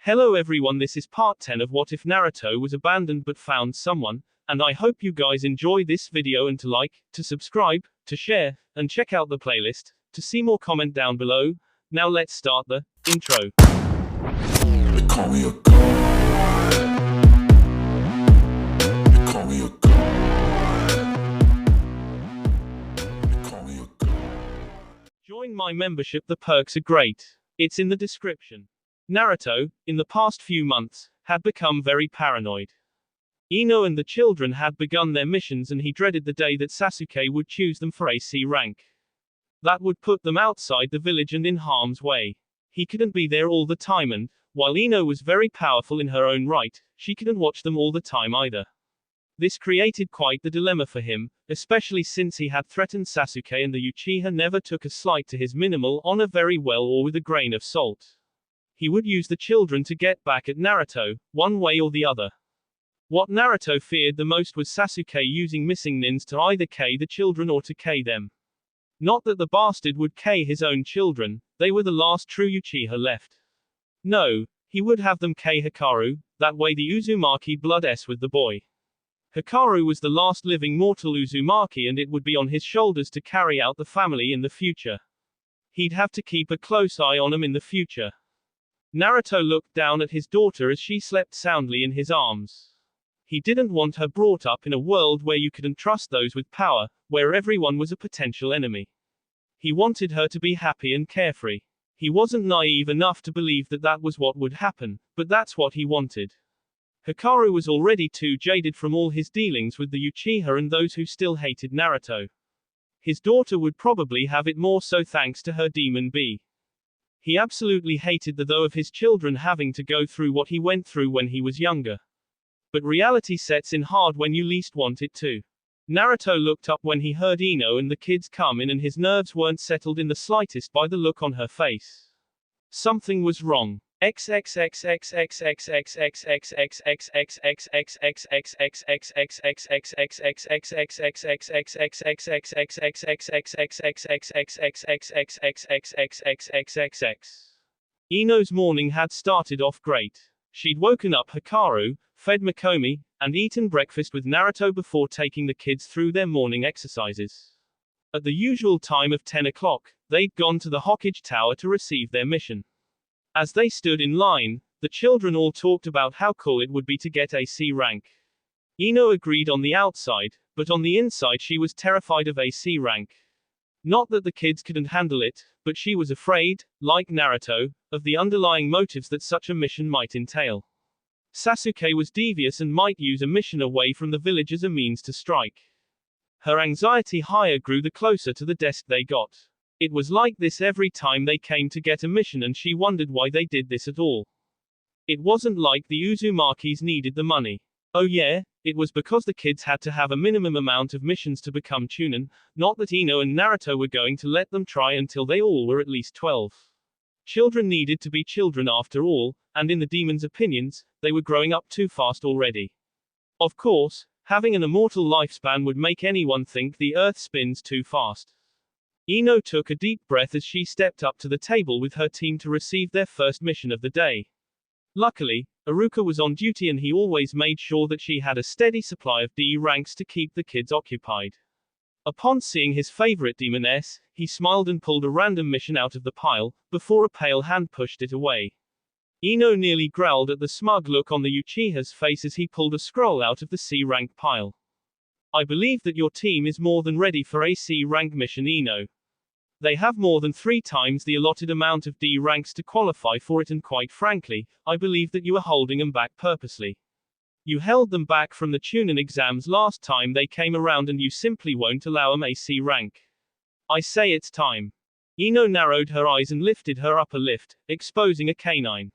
Hello everyone, this is part 10 of What If Naruto Was Abandoned But Found Someone, and I hope you guys enjoy this video and to like, to subscribe, to share, and check out the playlist, to see more comment down below. Now let's start the intro. They call me a god. They call me a god. They call me a god. Join my membership, the perks are great. It's in the description. Naruto, in the past few months, had become very paranoid. Ino and the children had begun their missions and he dreaded the day that Sasuke would choose them for AC rank. That would put them outside the village and in harm's way. He couldn't be there all the time and, while Ino was very powerful in her own right, she couldn't watch them all the time either. This created quite the dilemma for him, especially since he had threatened Sasuke and the Uchiha never took a slight to his minimal honor very well or with a grain of salt. He would use the children to get back at Naruto, one way or the other. What Naruto feared the most was Sasuke using missing nins to either K the children or to K them. Not that the bastard would K his own children, they were the last true Uchiha left. No, he would have them K Hikaru, that way the Uzumaki blood s with the boy. Hikaru was the last living mortal Uzumaki and it would be on his shoulders to carry out the family in the future. He'd have to keep a close eye on him in the future. Naruto looked down at his daughter as she slept soundly in his arms. He didn't want her brought up in a world where you couldn't trust those with power, where everyone was a potential enemy. He wanted her to be happy and carefree. He wasn't naive enough to believe that that was what would happen, but that's what he wanted. Hikaru was already too jaded from all his dealings with the Uchiha and those who still hated Naruto. His daughter would probably have it more so thanks to her demon B. He absolutely hated the though of his children having to go through what he went through when he was younger. But reality sets in hard when you least want it to. Naruto looked up when he heard Ino and the kids come in and his nerves weren't settled in the slightest by the look on her face. Something was wrong. Ino's morning had started off great. She'd woken up Hikaru, fed Mikomi, and eaten breakfast with Naruto before taking the kids through their morning exercises. At the usual time of 10 o'clock, they'd gone to the Hokage Tower to receive their mission. As they stood in line, the children all talked about how cool it would be to get AC rank. Ino agreed on the outside, but on the inside she was terrified of AC rank. Not that the kids couldn't handle it, but she was afraid, like Naruto, of the underlying motives that such a mission might entail. Sasuke was devious and might use a mission away from the village as a means to strike. Her anxiety higher grew the closer to the desk they got. It was like this every time they came to get a mission and she wondered why they did this at all. It wasn't like the Uzumakis needed the money. Oh yeah, it was because the kids had to have a minimum amount of missions to become Chunin, not that Ino and Naruto were going to let them try until they all were at least 12. Children needed to be children after all, and in the demon's opinions, they were growing up too fast already. Of course, having an immortal lifespan would make anyone think the earth spins too fast. Ino took a deep breath as she stepped up to the table with her team to receive their first mission of the day. Luckily, Iruka was on duty and he always made sure that she had a steady supply of D ranks to keep the kids occupied. Upon seeing his favorite demon S, he smiled and pulled a random mission out of the pile, before a pale hand pushed it away. Ino nearly growled at the smug look on the Uchiha's face as he pulled a scroll out of the C rank pile. I believe that your team is more than ready for a C rank mission, Ino. They have more than 3 times the allotted amount of D ranks to qualify for it and quite frankly, I believe that you are holding them back purposely. You held them back from the Chunin exams last time they came around and you simply won't allow them a C rank. I say it's time. Ino narrowed her eyes and lifted her upper lip, exposing a canine.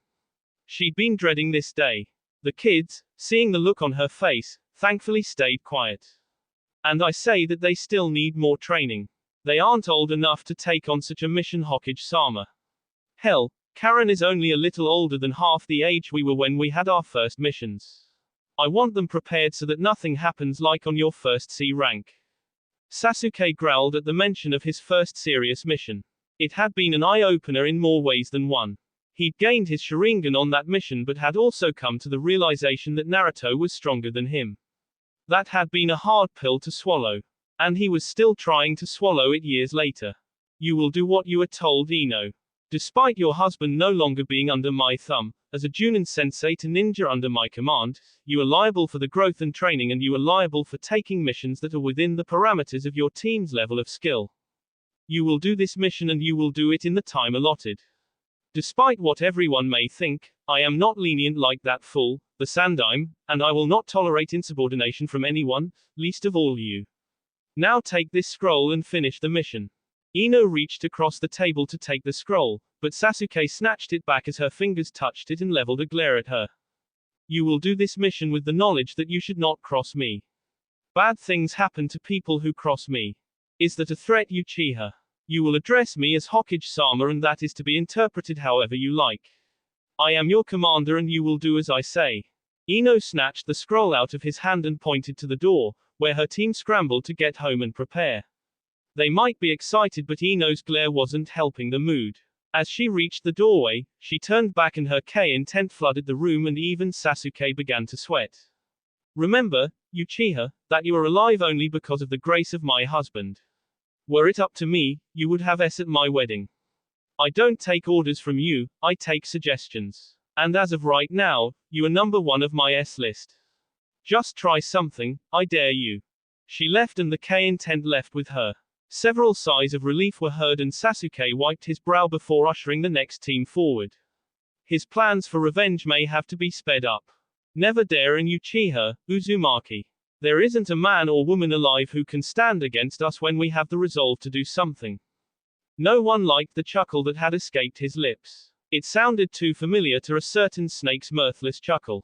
She'd been dreading this day. The kids, seeing the look on her face, thankfully stayed quiet. And I say that they still need more training. They aren't old enough to take on such a mission, Hokage-sama. Hell, Karen is only a little older than half the age we were when we had our first missions. I want them prepared so that nothing happens like on your first C rank. Sasuke growled at the mention of his first serious mission. It had been an eye-opener in more ways than one. He'd gained his Sharingan on that mission but had also come to the realization that Naruto was stronger than him. That had been a hard pill to swallow. And he was still trying to swallow it years later. You will do what you are told, Ino. Despite your husband no longer being under my thumb, as a Junin sensei to ninja under my command, you are liable for the growth and training, and you are liable for taking missions that are within the parameters of your team's level of skill. You will do this mission and you will do it in the time allotted. Despite what everyone may think, I am not lenient like that fool, the Sandaime, and I will not tolerate insubordination from anyone, least of all you. Now take this scroll and finish the mission. Ino reached across the table to take the scroll, but Sasuke snatched it back as her fingers touched it and leveled a glare at her. You will do this mission with the knowledge that you should not cross me. Bad things happen to people who cross me. Is that a threat, Uchiha? You will address me as Hokage-sama, and that is to be interpreted however you like. I am your commander and you will do as I say. Ino snatched the scroll out of his hand and pointed to the door, where her team scrambled to get home and prepare. They might be excited, but Ino's glare wasn't helping the mood. As she reached the doorway, she turned back and her K-intent flooded the room, and even Sasuke began to sweat. Remember, Uchiha, that you are alive only because of the grace of my husband. Were it up to me, you would have S at my wedding. I don't take orders from you, I take suggestions. And as of right now, you are number one of my S list. Just try something, I dare you. She left and the K-intent left with her. Several sighs of relief were heard and Sasuke wiped his brow before ushering the next team forward. His plans for revenge may have to be sped up. Never dare in Uchiha, Uzumaki. There isn't a man or woman alive who can stand against us when we have the resolve to do something. No one liked the chuckle that had escaped his lips. It sounded too familiar to a certain snake's mirthless chuckle.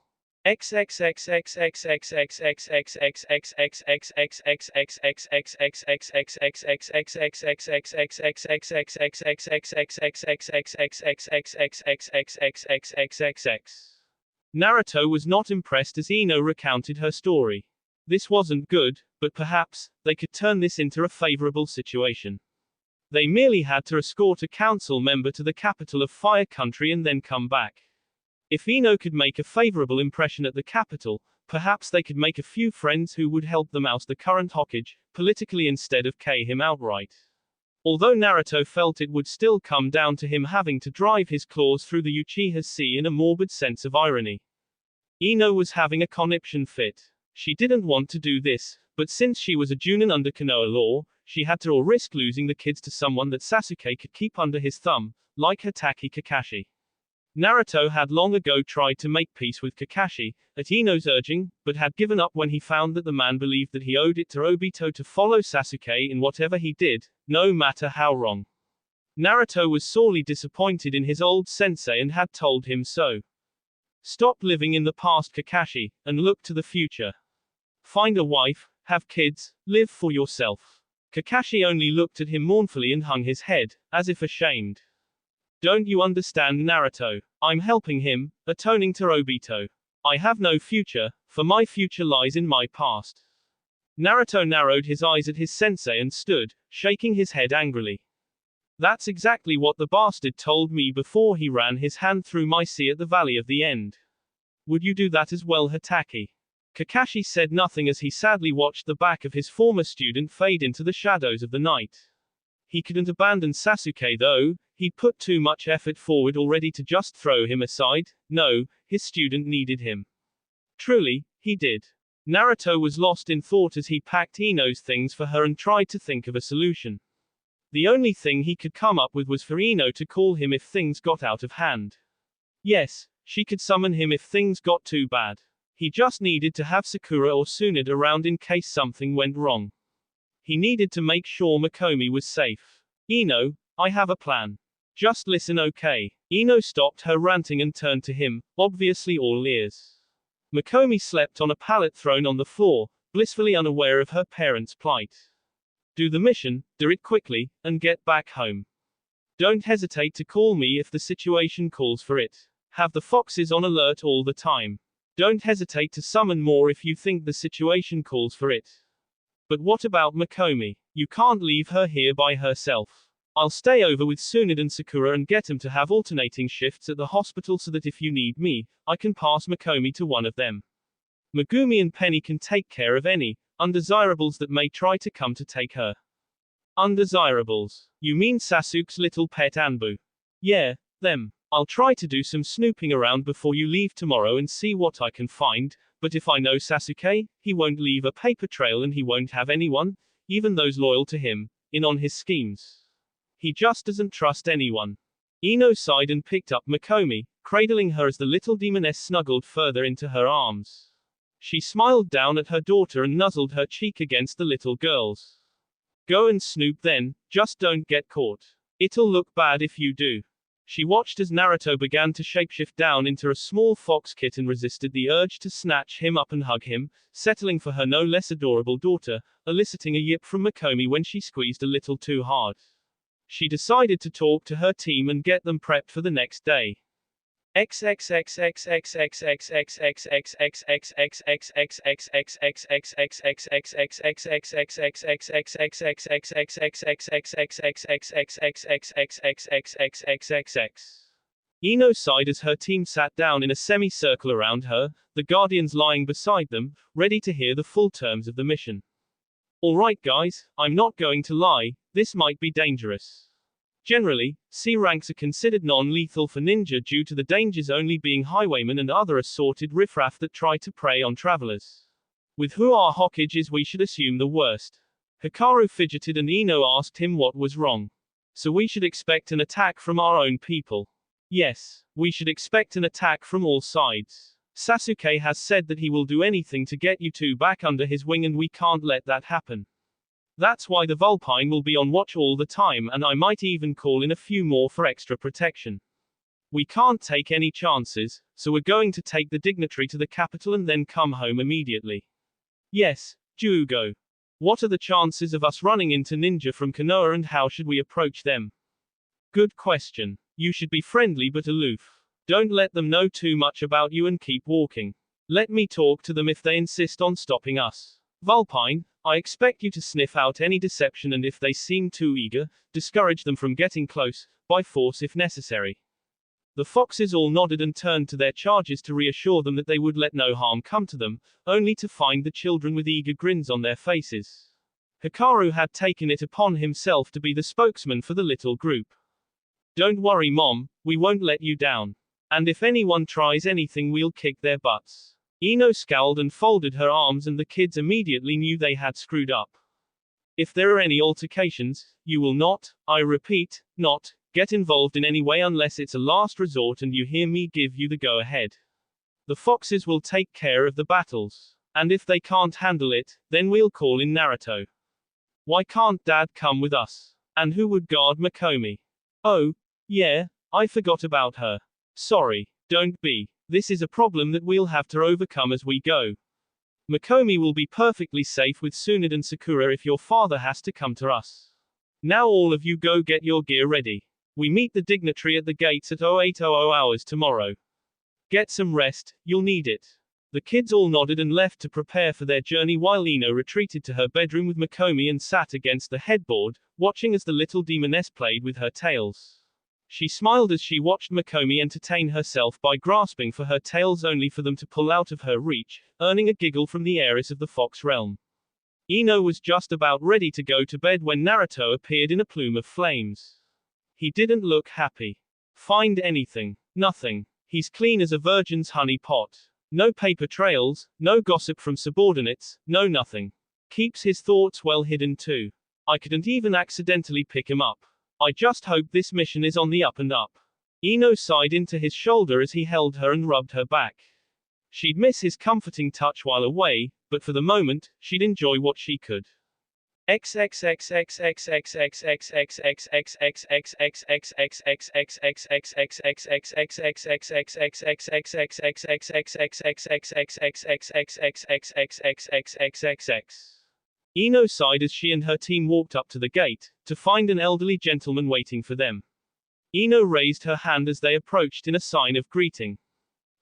Naruto was not impressed as Ino recounted her story. This wasn't good, but perhaps they could turn this into a favorable situation. They merely had to escort a council member to the capital of Fire Country and then come back. If Ino could make a favorable impression at the capital, perhaps they could make a few friends who would help them oust the current Hokage, politically instead of K him outright. Although Naruto felt it would still come down to him having to drive his claws through the Uchiha's sea in a morbid sense of irony. Ino was having a conniption fit. She didn't want to do this, but since she was a Junin under Konoha law, she had to or risk losing the kids to someone that Sasuke could keep under his thumb, like Hatake Kakashi. Naruto had long ago tried to make peace with Kakashi, at Ino's urging, but had given up when he found that the man believed that he owed it to Obito to follow Sasuke in whatever he did, no matter how wrong. Naruto was sorely disappointed in his old sensei and had told him so. Stop living in the past, Kakashi, and look to the future. Find a wife, have kids, live for yourself. Kakashi only looked at him mournfully and hung his head, as if ashamed. Don't you understand, Naruto? I'm helping him, atoning to Obito. I have no future, for my future lies in my past. Naruto narrowed his eyes at his sensei and stood, shaking his head angrily. That's exactly what the bastard told me before he ran his hand through my sea at the Valley of the End. Would you do that as well, Hatake? Kakashi said nothing as he sadly watched the back of his former student fade into the shadows of the night. He couldn't abandon Sasuke though, he'd put too much effort forward already to just throw him aside. No, his student needed him. Truly, he did. Naruto was lost in thought as he packed Ino's things for her and tried to think of a solution. The only thing he could come up with was for Ino to call him if things got out of hand. Yes, she could summon him if things got too bad. He just needed to have Sakura or Tsunade around in case something went wrong. He needed to make sure Makomi was safe. Ino, I have a plan. Just listen, okay? Ino stopped her ranting and turned to him, obviously all ears. Makomi slept on a pallet thrown on the floor, blissfully unaware of her parents' plight. Do the mission, do it quickly, and get back home. Don't hesitate to call me if the situation calls for it. Have the foxes on alert all the time. Don't hesitate to summon more if you think the situation calls for it. But what about Makomi? You can't leave her here by herself. I'll stay over with Tsunade and Sakura and get them to have alternating shifts at the hospital so that if you need me, I can pass Makomi to one of them. Megumi and Penny can take care of any undesirables that may try to come to take her. Undesirables? You mean Sasuke's little pet Anbu? Yeah, them. I'll try to do some snooping around before you leave tomorrow and see what I can find, but if I know Sasuke, he won't leave a paper trail and he won't have anyone, even those loyal to him, in on his schemes. He just doesn't trust anyone. Ino sighed and picked up Makomi, cradling her as the little demoness snuggled further into her arms. She smiled down at her daughter and nuzzled her cheek against the little girl's. Go and snoop then, just don't get caught. It'll look bad if you do. She watched as Naruto began to shapeshift down into a small fox kit and resisted the urge to snatch him up and hug him, settling for her no less adorable daughter, eliciting a yip from Makomi when she squeezed a little too hard. She decided to talk to her team and get them prepped for the next day. Ino sighed as her team sat down in a semicircle around her, the guardians lying beside them, ready to hear the full terms of the mission. Alright guys, I'm not going to lie, this might be dangerous. Generally, C ranks are considered non-lethal for ninja due to the dangers only being highwaymen and other assorted riffraff that try to prey on travelers. With who our Hokage is we should assume the worst. Hikaru fidgeted and Ino asked him what was wrong. So we should expect an attack from our own people. Yes, we should expect an attack from all sides. Sasuke has said that he will do anything to get you two back under his wing and we can't let that happen. That's why the Vulpine will be on watch all the time and I might even call in a few more for extra protection. We can't take any chances, so we're going to take the dignitary to the capital and then come home immediately. Yes, Jugo. What are the chances of us running into ninja from Konoha and how should we approach them? Good question. You should be friendly but aloof. Don't let them know too much about you and keep walking. Let me talk to them if they insist on stopping us. Vulpine, I expect you to sniff out any deception and if they seem too eager, discourage them from getting close, by force if necessary. The foxes all nodded and turned to their charges to reassure them that they would let no harm come to them, only to find the children with eager grins on their faces. Hikaru had taken it upon himself to be the spokesman for the little group. Don't worry Mom, we won't let you down. And if anyone tries anything we'll kick their butts. Ino scowled and folded her arms and the kids immediately knew they had screwed up. If there are any altercations, you will not, I repeat, not, get involved in any way unless it's a last resort and you hear me give you the go-ahead. The foxes will take care of the battles. And if they can't handle it, then we'll call in Naruto. Why can't Dad come with us? And who would guard Makomi? Oh, yeah, I forgot about her. Sorry, don't be. This is a problem that we'll have to overcome as we go. Makomi will be perfectly safe with Tsunade and Sakura if your father has to come to us. Now all of you go get your gear ready. We meet the dignitary at the gates at 0800 hours tomorrow. Get some rest, you'll need it. The kids all nodded and left to prepare for their journey while Ino retreated to her bedroom with Makomi and sat against the headboard, watching as the little demoness played with her tails. She smiled as she watched Makomi entertain herself by grasping for her tails only for them to pull out of her reach, earning a giggle from the heiress of the fox realm. Ino was just about ready to go to bed when Naruto appeared in a plume of flames. He didn't look happy. Find anything. Nothing. He's clean as a virgin's honey pot. No paper trails, no gossip from subordinates, no nothing. Keeps his thoughts well hidden too. I couldn't even accidentally pick him up. I just hope this mission is on the up and up. Ino sighed into his shoulder as he held her and rubbed her back. She'd miss his comforting touch while away, but for the moment, she'd enjoy what she could. Ino sighed as she and her team walked up to the gate, to find an elderly gentleman waiting for them. Ino raised her hand as they approached in a sign of greeting.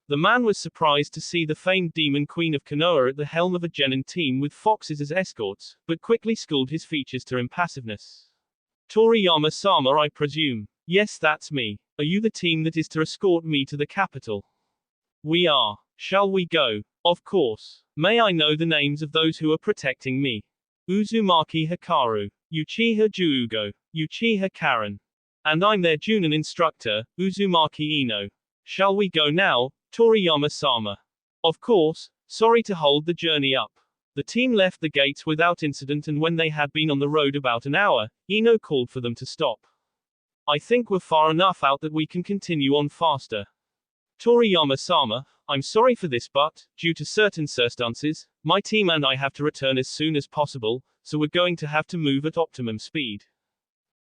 The man was surprised to see the famed demon queen of Konoha at the helm of a genin team with foxes as escorts, but quickly schooled his features to impassiveness. Toriyama-sama, I presume. Yes, that's me. Are you the team that is to escort me to the capital? We are. Shall we go? Of course. May I know the names of those who are protecting me? Uzumaki Hikaru. Uchiha Juugo. Uchiha Karen. And I'm their Junin instructor, Uzumaki Ino. Shall we go now, Toriyama-sama? Of course. Sorry to hold the journey up. The team left the gates without incident, and when they had been on the road about an hour, Ino called for them to stop. I think we're far enough out that we can continue on faster. Toriyama-sama, I'm sorry for this, but, due to certain circumstances, my team and I have to return as soon as possible, so we're going to have to move at optimum speed.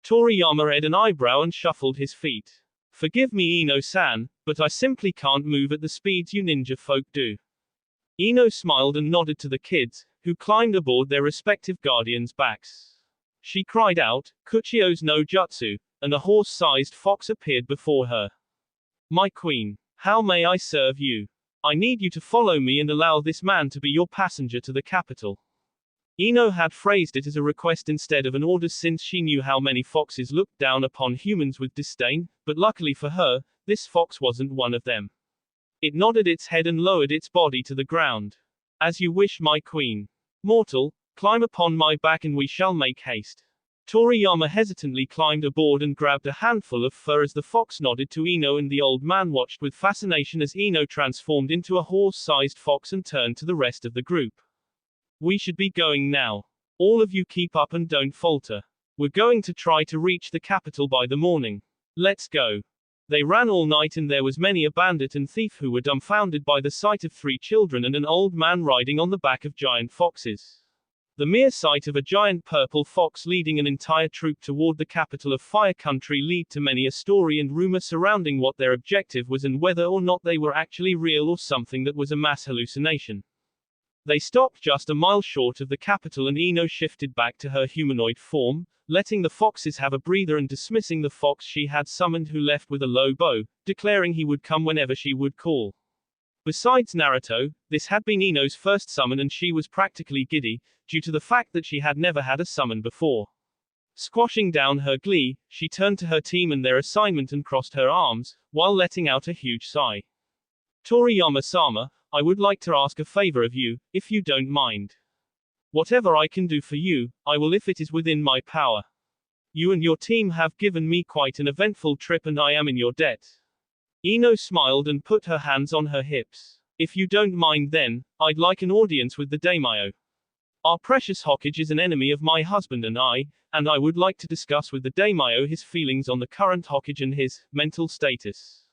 Toriyama raised an eyebrow and shuffled his feet. Forgive me, Ino-san, but I simply can't move at the speeds you ninja folk do. Ino smiled and nodded to the kids, who climbed aboard their respective guardians' backs. She cried out, Kuchio's no jutsu, and a horse-sized fox appeared before her. My queen, how may I serve you? I need you to follow me and allow this man to be your passenger to the capital. Ino had phrased it as a request instead of an order, since she knew how many foxes looked down upon humans with disdain, but luckily for her, this fox wasn't one of them. It nodded its head and lowered its body to the ground. As you wish, my queen. Mortal, climb upon my back and we shall make haste. Toriyama hesitantly climbed aboard and grabbed a handful of fur as the fox nodded to Ino, and the old man watched with fascination as Ino transformed into a horse-sized fox and turned to the rest of the group. We should be going now. All of you keep up and don't falter. We're going to try to reach the capital by the morning. Let's go. They ran all night, and there was many a bandit and thief who were dumbfounded by the sight of 3 children and an old man riding on the back of giant foxes. The mere sight of a giant purple fox leading an entire troop toward the capital of Fire Country led to many a story and rumor surrounding what their objective was and whether or not they were actually real or something that was a mass hallucination. They stopped just a mile short of the capital, and Ino shifted back to her humanoid form, letting the foxes have a breather and dismissing the fox she had summoned, who left with a low bow, declaring he would come whenever she would call. Besides Naruto, this had been Ino's first summon, and she was practically giddy, due to the fact that she had never had a summon before. Squashing down her glee, she turned to her team and their assignment and crossed her arms, while letting out a huge sigh. Toriyama-sama, I would like to ask a favor of you, if you don't mind. Whatever I can do for you, I will if it is within my power. You and your team have given me quite an eventful trip, and I am in your debt. Ino smiled and put her hands on her hips. If you don't mind, then, I'd like an audience with the daimyo. Our precious Hokage is an enemy of my husband and I would like to discuss with the daimyo his feelings on the current Hokage and his mental status.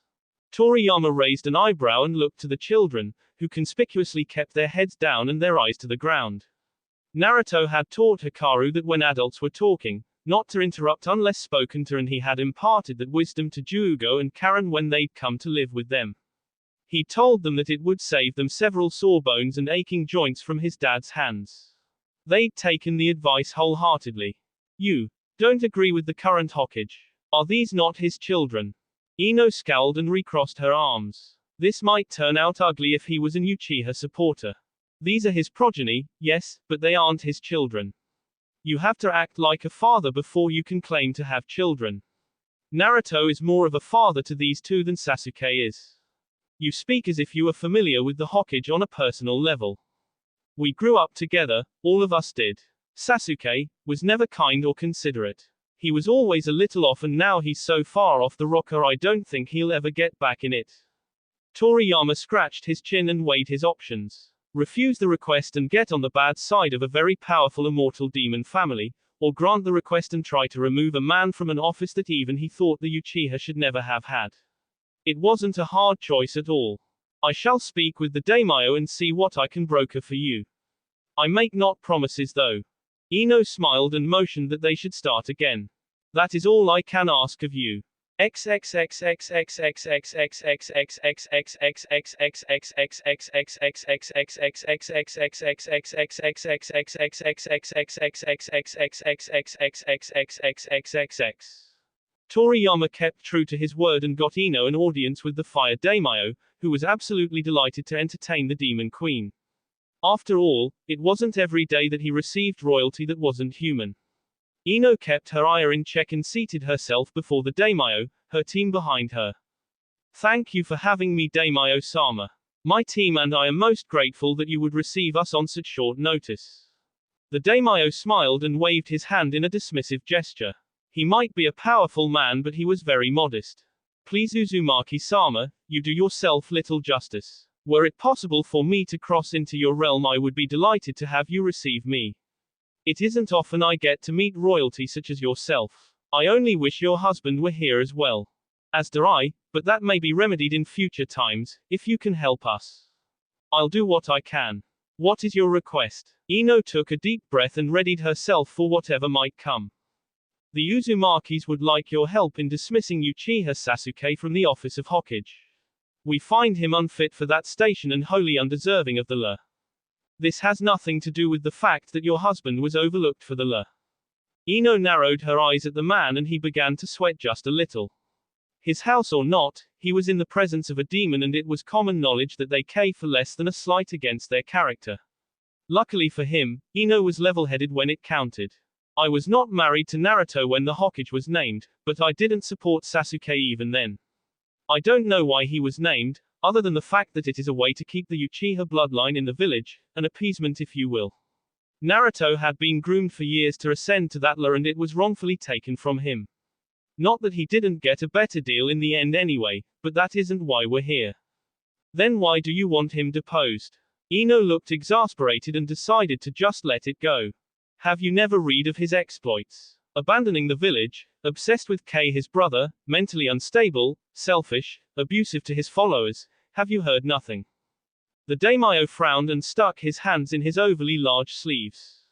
Toriyama raised an eyebrow and looked to the children, who conspicuously kept their heads down and their eyes to the ground. Naruto had taught Hikaru that when adults were talking, not to interrupt unless spoken to, and he had imparted that wisdom to Juugo and Karen when they'd come to live with them. He told them that it would save them several sore bones and aching joints from his dad's hands. They'd taken the advice wholeheartedly. You don't agree with the current Hokage? Are these not his children? Ino scowled and recrossed her arms. This might turn out ugly if he was an Uchiha supporter. These are his progeny, yes, but they aren't his children. You have to act like a father before you can claim to have children. Naruto is more of a father to these two than Sasuke is. You speak as if you were familiar with the Hokage on a personal level. We grew up together, all of us did. Sasuke was never kind or considerate. He was always a little off, and now he's so far off the rocker I don't think he'll ever get back in it. Toriyama scratched his chin and weighed his options. Refuse the request and get on the bad side of a very powerful immortal demon family, or grant the request and try to remove a man from an office that even he thought the Uchiha should never have had. It wasn't a hard choice at all. I shall speak with the daimyo and see what I can broker for you. I make not promises though. Ino smiled and motioned that they should start again. That is all I can ask of you. Toriyama kept true to his word and got Ino an audience with the Fire Daimyo, who was absolutely delighted to entertain the Demon Queen. After all, it wasn't every day that he received royalty that wasn't human. Ino kept her ire in check and seated herself before the daimyo, her team behind her. Thank you for having me, daimyo-sama. My team and I are most grateful that you would receive us on such short notice. The daimyo smiled and waved his hand in a dismissive gesture. He might be a powerful man, but he was very modest. Please, Uzumaki-sama, you do yourself little justice. Were it possible for me to cross into your realm, I would be delighted to have you receive me. It isn't often I get to meet royalty such as yourself. I only wish your husband were here as well. As do I, but that may be remedied in future times, if you can help us. I'll do what I can. What is your request? Ino took a deep breath and readied herself for whatever might come. The Uzumakis would like your help in dismissing Uchiha Sasuke from the office of Hokage. We find him unfit for that station and wholly undeserving of the law. This has nothing to do with the fact that your husband was overlooked for the law. Ino narrowed her eyes at the man and he began to sweat just a little. His house or not, he was in the presence of a demon and it was common knowledge that they care for less than a slight against their character. Luckily for him, Ino was level-headed when it counted. I was not married to Naruto when the Hokage was named, but I didn't support Sasuke even then. I don't know why he was named, other than the fact that it is a way to keep the Uchiha bloodline in the village, an appeasement if you will. Naruto had been groomed for years to ascend to that law and it was wrongfully taken from him. Not that he didn't get a better deal in the end anyway, but that isn't why we're here. Then why do you want him deposed? Ino looked exasperated and decided to just let it go. Have you never read of his exploits? Abandoning the village, obsessed with Kei his brother, mentally unstable, selfish, abusive to his followers, have you heard nothing? The daimyo frowned and stuck his hands in his overly large sleeves.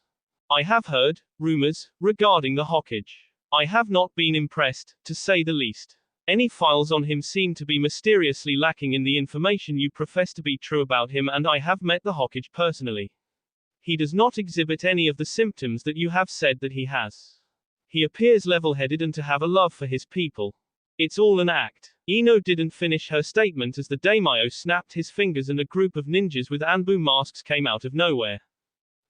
I have heard rumors regarding the Hokage. I have not been impressed, to say the least. Any files on him seem to be mysteriously lacking in the information you profess to be true about him, and I have met the Hokage personally. He does not exhibit any of the symptoms that you have said that he has. He appears level-headed and to have a love for his people. It's all an act. Ino didn't finish her statement as the daimyo snapped his fingers and a group of ninjas with Anbu masks came out of nowhere.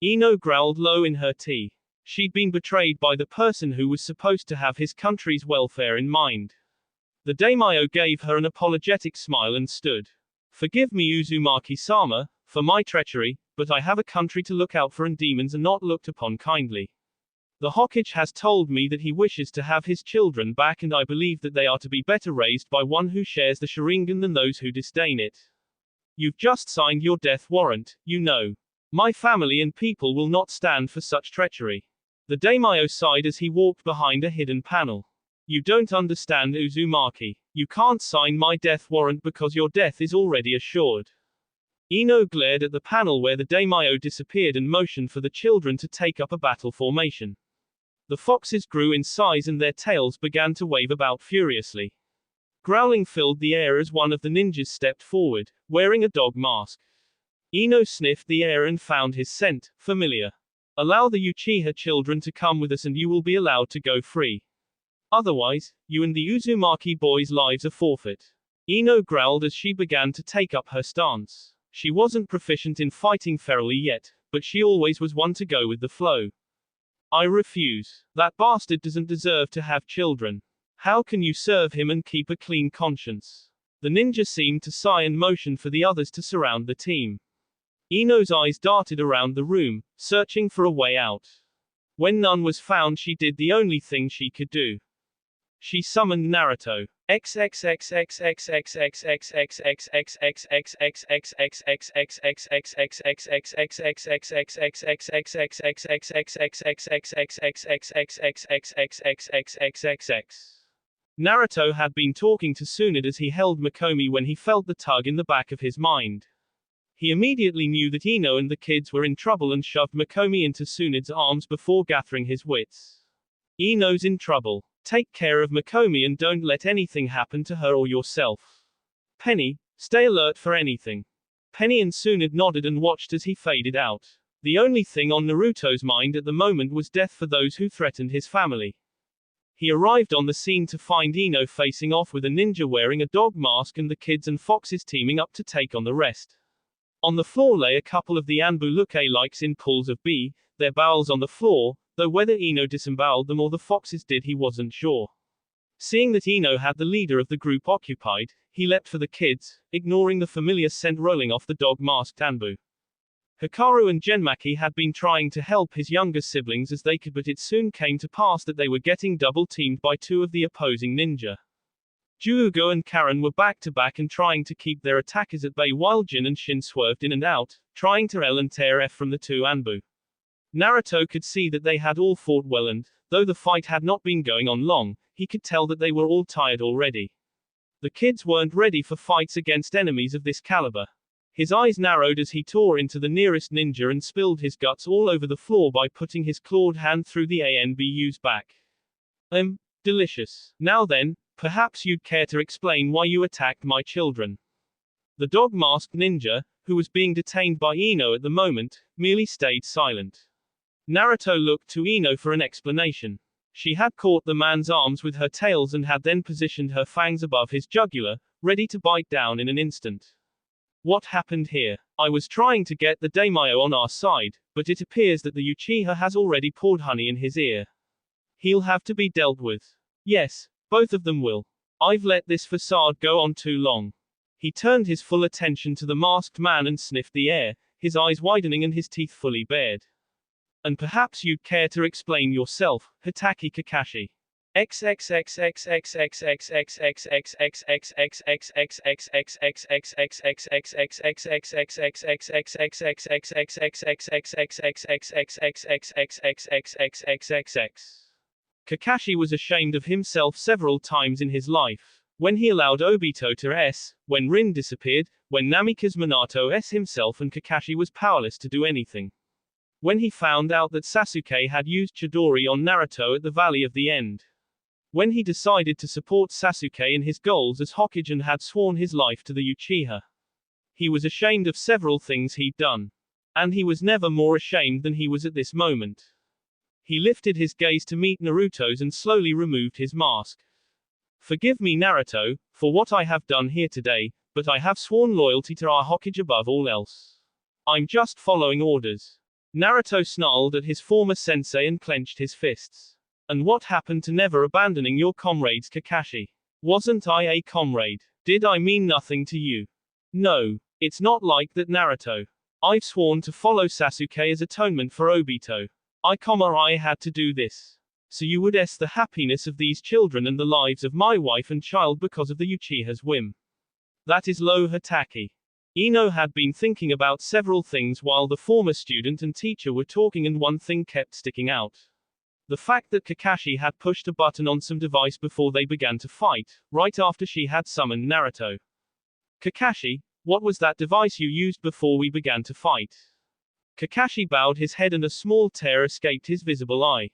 Ino growled low in her tea. She'd been betrayed by the person who was supposed to have his country's welfare in mind. The daimyo gave her an apologetic smile and stood. Forgive me, Uzumaki-sama, for my treachery, but I have a country to look out for and demons are not looked upon kindly. The Hokage has told me that he wishes to have his children back and I believe that they are to be better raised by one who shares the Sharingan than those who disdain it. You've just signed your death warrant, you know. My family and people will not stand for such treachery. The daimyo sighed as he walked behind a hidden panel. You don't understand, Uzumaki. You can't sign my death warrant because your death is already assured. Ino glared at the panel where the daimyo disappeared and motioned for the children to take up a battle formation. The foxes grew in size and their tails began to wave about furiously. Growling filled the air as one of the ninjas stepped forward, wearing a dog mask. Ino sniffed the air and found his scent familiar. Allow the Uchiha children to come with us and you will be allowed to go free. Otherwise, you and the Uzumaki boys' lives are forfeit. Ino growled as she began to take up her stance. She wasn't proficient in fighting ferally yet, but she always was one to go with the flow. I refuse. That bastard doesn't deserve to have children. How can you serve him and keep a clean conscience? The ninja seemed to sigh and motioned for the others to surround the team. Ino's eyes darted around the room, searching for a way out. When none was found, she did the only thing she could do. She summoned Naruto. Naruto had been talking to Tsunade as he held Mikomi when he felt the tug in the back of his mind. He immediately knew that Ino and the kids were in trouble and shoved Mikomi into Tsunade's arms before gathering his wits. Ino's in trouble. Take care of Mikomi and don't let anything happen to her or yourself. Penny, stay alert for anything. Penny and Tsunade nodded and watched as he faded out. The only thing on Naruto's mind at the moment was death for those who threatened his family. He arrived on the scene to find Ino facing off with a ninja wearing a dog mask and the kids and foxes teaming up to take on the rest. On the floor lay a couple of the Anbu Luke-likes in pools of B, their bowels on the floor, though whether Ino disemboweled them or the foxes did he wasn't sure. Seeing that Ino had the leader of the group occupied, he leapt for the kids, ignoring the familiar scent rolling off the dog-masked Anbu. Hikaru and Genmaki had been trying to help his younger siblings as they could, but it soon came to pass that they were getting double-teamed by two of the opposing ninja. Juugo and Karen were back-to-back and trying to keep their attackers at bay while Jin and Shin swerved in and out, trying to L and tear F from the two Anbu. Naruto could see that they had all fought well and, though the fight had not been going on long, he could tell that they were all tired already. The kids weren't ready for fights against enemies of this caliber. His eyes narrowed as he tore into the nearest ninja and spilled his guts all over the floor by putting his clawed hand through the ANBU's back. Delicious. Now then, perhaps you'd care to explain why you attacked my children. The dog-masked ninja, who was being detained by Ino at the moment, merely stayed silent. Naruto looked to Ino for an explanation. She had caught the man's arms with her tails and had then positioned her fangs above his jugular, ready to bite down in an instant. What happened here? I was trying to get the daimyo on our side, but it appears that the Uchiha has already poured honey in his ear. He'll have to be dealt with. Yes, both of them will. I've let this facade go on too long. He turned his full attention to the masked man and sniffed the air, his eyes widening and his teeth fully bared. And perhaps you'd care to explain yourself, Hitaki Kakashi. Kakashi was ashamed of himself several times in his life. When he allowed Obito to S, when Rin disappeared, when Namikaze Minato S himself and Kakashi was powerless to do anything. When he found out that Sasuke had used Chidori on Naruto at the Valley of the End. When he decided to support Sasuke in his goals as Hokage and had sworn his life to the Uchiha. He was ashamed of several things he'd done. And he was never more ashamed than he was at this moment. He lifted his gaze to meet Naruto's and slowly removed his mask. Forgive me, Naruto, for what I have done here today, but I have sworn loyalty to our Hokage above all else. I'm just following orders. Naruto snarled at his former sensei and clenched his fists. And what happened to never abandoning your comrades, Kakashi? Wasn't I a comrade? Did I mean nothing to you? No. It's not like that, Naruto. I've sworn to follow Sasuke as atonement for Obito. I had to do this. So you would the happiness of these children and the lives of my wife and child because of the Uchiha's whim. That is low, Hitaki. Ino had been thinking about several things while the former student and teacher were talking, and one thing kept sticking out. The fact that Kakashi had pushed a button on some device before they began to fight, right after she had summoned Naruto. Kakashi, what was that device you used before we began to fight? Kakashi bowed his head and a small tear escaped his visible eye.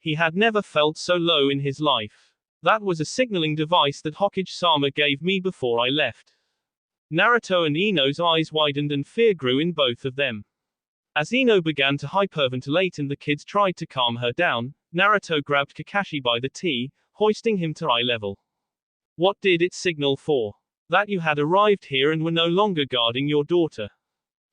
He had never felt so low in his life. That was a signaling device that Hokage-sama gave me before I left. Naruto and Ino's eyes widened and fear grew in both of them. As Ino began to hyperventilate and the kids tried to calm her down, Naruto grabbed Kakashi by the T, hoisting him to eye level. What did it signal for? That you had arrived here and were no longer guarding your daughter.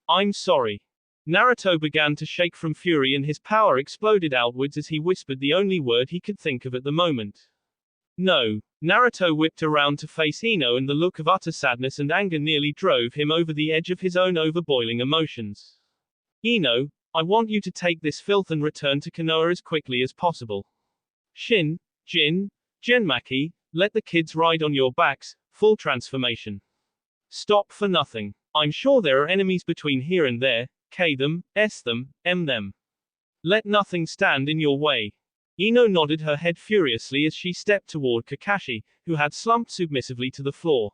I'm sorry. Naruto began to shake from fury and his power exploded outwards as he whispered the only word he could think of at the moment. No. Naruto whipped around to face Ino and the look of utter sadness and anger nearly drove him over the edge of his own overboiling emotions. Ino, I want you to take this filth and return to Konoha as quickly as possible. Shin, Jin, Genmaki, let the kids ride on your backs, full transformation. Stop for nothing. I'm sure there are enemies between here and there, K them, S them, M them. Let nothing stand in your way. Ino nodded her head furiously as she stepped toward Kakashi, who had slumped submissively to the floor.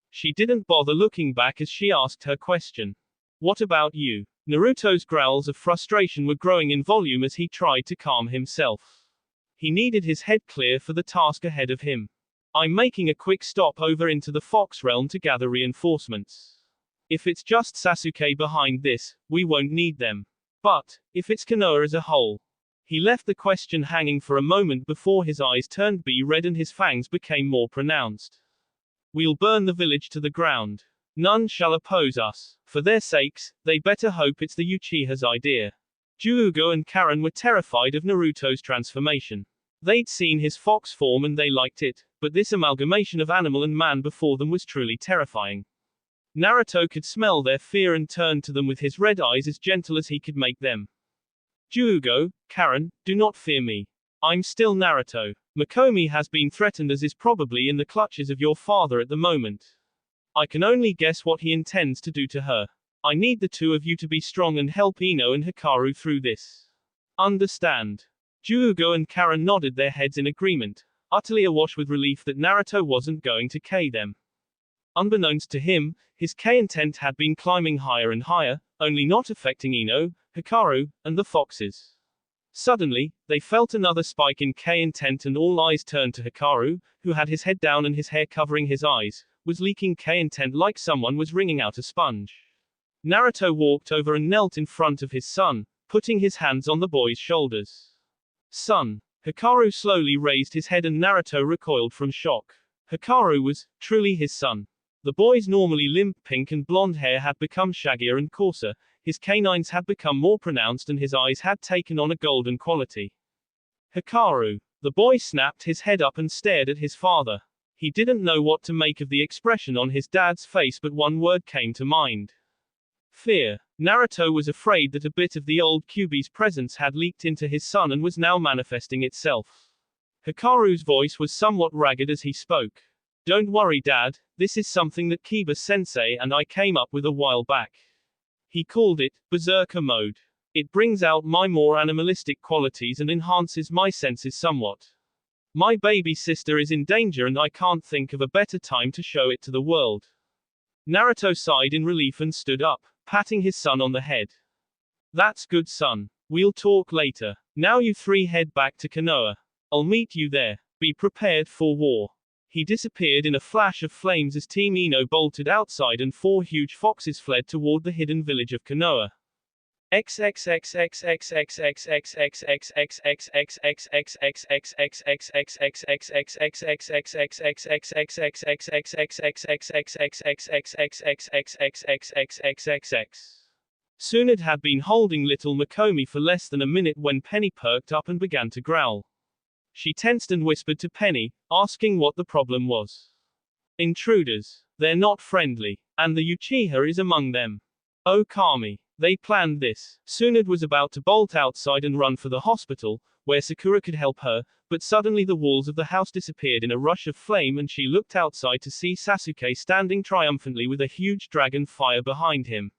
She didn't bother looking back as she asked her question. What about you? Naruto's growls of frustration were growing in volume as he tried to calm himself. He needed his head clear for the task ahead of him. I'm making a quick stop over into the Fox realm to gather reinforcements. If it's just Sasuke behind this, we won't need them. But, if it's Konoha as a whole? He left the question hanging for a moment before his eyes turned red and his fangs became more pronounced. We'll burn the village to the ground. None shall oppose us. For their sakes, they better hope it's the Uchiha's idea. Juugo and Karen were terrified of Naruto's transformation. They'd seen his fox form and they liked it, but this amalgamation of animal and man before them was truly terrifying. Naruto could smell their fear and turned to them with his red eyes as gentle as he could make them. Juugo, Karen, do not fear me. I'm still Naruto. Makomi has been threatened as is probably in the clutches of your father at the moment. I can only guess what he intends to do to her. I need the two of you to be strong and help Ino and Hikaru through this. Understand? Juugo and Karen nodded their heads in agreement, utterly awash with relief that Naruto wasn't going to K them. Unbeknownst to him, his K intent had been climbing higher and higher, only not affecting Ino, Hikaru, and the foxes. Suddenly, they felt another spike in K intent and all eyes turned to Hikaru, who had his head down and his hair covering his eyes, was leaking K intent like someone was wringing out a sponge. Naruto walked over and knelt in front of his son, putting his hands on the boy's shoulders. Son. Hikaru slowly raised his head and Naruto recoiled from shock. Hikaru was, truly his son. The boy's normally limp pink and blonde hair had become shaggier and coarser, his canines had become more pronounced and his eyes had taken on a golden quality. Hikaru. The boy snapped his head up and stared at his father. He didn't know what to make of the expression on his dad's face, but one word came to mind. Fear. Naruto was afraid that a bit of the old Kyuubi's presence had leaked into his son and was now manifesting itself. Hikaru's voice was somewhat ragged as he spoke. Don't worry, Dad, this is something that Kiba-sensei and I came up with a while back. He called it Berserker Mode. It brings out my more animalistic qualities and enhances my senses somewhat. My baby sister is in danger and I can't think of a better time to show it to the world. Naruto sighed in relief and stood up, patting his son on the head. That's good, son. We'll talk later. Now you three head back to Konoha. I'll meet you there. Be prepared for war. He disappeared in a flash of flames as Team Ino bolted outside and 4 huge foxes fled toward the hidden village of Konoha. Tsunade had been holding little Makomi for less than a minute when Penny perked up and began to growl. She tensed and whispered to Penny, asking what the problem was. Intruders. They're not friendly. And the Uchiha is among them. Oh Kami. They planned this. Tsunade was about to bolt outside and run for the hospital, where Sakura could help her, but suddenly the walls of the house disappeared in a rush of flame and she looked outside to see Sasuke standing triumphantly with a huge dragon fire behind him.